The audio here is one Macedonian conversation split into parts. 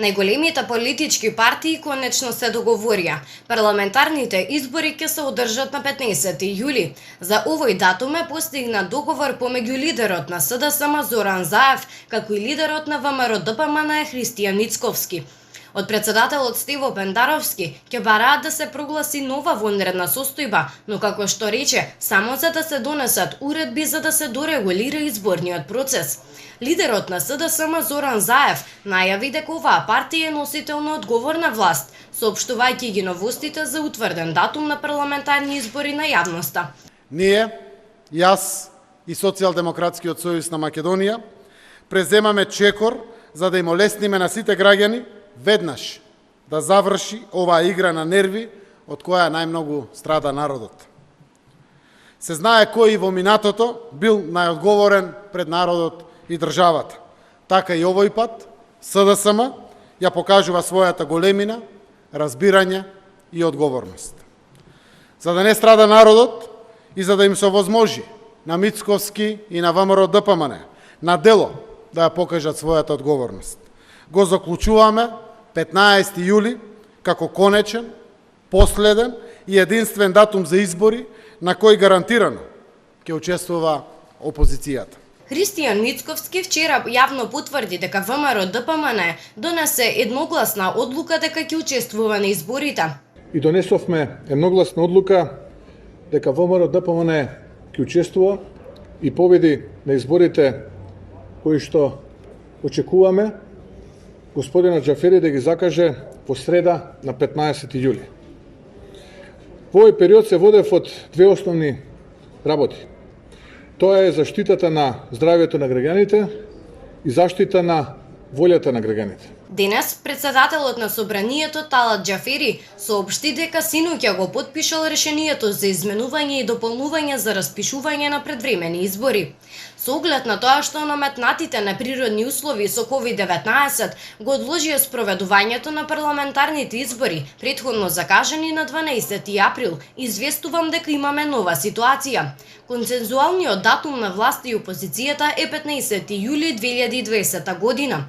Најголемите политички партии конечно се договорија. Парламентарните избори ќе се одржат на 15 јули. За овој датум е постигнат договор помеѓу лидерот на СДСМ Зоран Заев, како и лидерот на ВМРО-ДПМН Христијан Мицковски. Од председателот Стево Пендаровски ќе бараат да се прогласи нова вонредна состојба, но како што рече, само за да се донесат уредби за да се дорегулира изборниот процес. Лидерот на СДСМ Зоран Заев најави дека оваа партија е носител на одговорна власт, соопштувајќи ги новостите за утврден датум на парламентарни избори на јавноста. Ние, јас и Социјалдемократскиот сојуз на Македонија, преземаме чекор за да им олесниме на сите граѓани веднаш да заврши оваа игра на нерви од која најмногу страда народот. Се знае кој во минатото бил најодговорен пред народот и државата. Така и овој пат СДСМ ја покажува својата големина, разбирање и одговорност. За да не страда народот и за да им се овозможи на Мицковски и на ВМРО-ДПМН на дело да ја покажат својата одговорност, го заклучуваме 15 јули како конечен, последен и единствен датум за избори на кој гарантирано ќе учествува опозицијата. Христијан Мицковски вчера јавно потврди дека ВМРО-ДПМН донесе едногласна одлука дека ќе учествува на изборите. И донесовме едногласна одлука дека ВМРО-ДПМН ќе учествува и победи на изборите кои што очекуваме господина Џафери да ги закаже во среда на 15 јули. Во овој период се водев од две основни работи. Тоа е заштитата на здравјето на граѓаните и заштита на волјата на граѓаните. Денес председателот на собранието Талат Џафери соопшти дека синоќа го потпишал решението за изменување и дополнување за распишување на предвремени избори. Со оглед на тоа што наметнатите неприродни услови со COVID-19 го одложија спроведувањето на парламентарните избори, претходно закажани на 12 април, известувам дека имаме нова ситуација. Консензуалниот датум на власта и опозицијата е 15 јули 2020 година.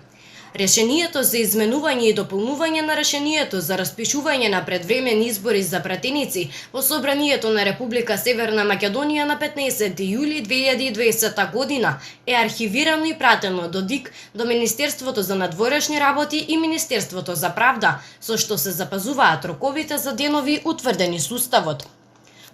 Решението за изменување и дополнување на решението за распишување на предвремени избори за пратеници во собранието на Република Северна Македонија на 15 јули 2020 година е архивирано и пратено до ДИК, до Министерството за надворешни работи и Министерството за правда, со што се запазуваат роковите за денови утврдени со уставот.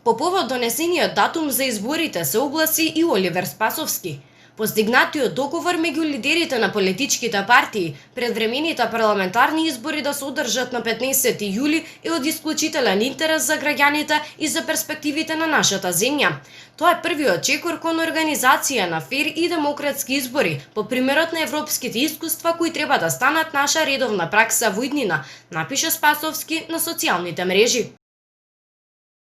По повод донесениот датум за изборите се огласи и Оливер Спасовски. Постигнатиот договор меѓу лидерите на политичките партии предвремените парламентарни избори да се одржат на 15 јули е од исклучителен интерес за граѓаните и за перспективите на нашата земја. Тоа е првиот чекор кон организација на фер и демократски избори, по примерот на европските искуства кои треба да станат наша редовна пракса во иднина, напише Спасовски на социјалните мрежи.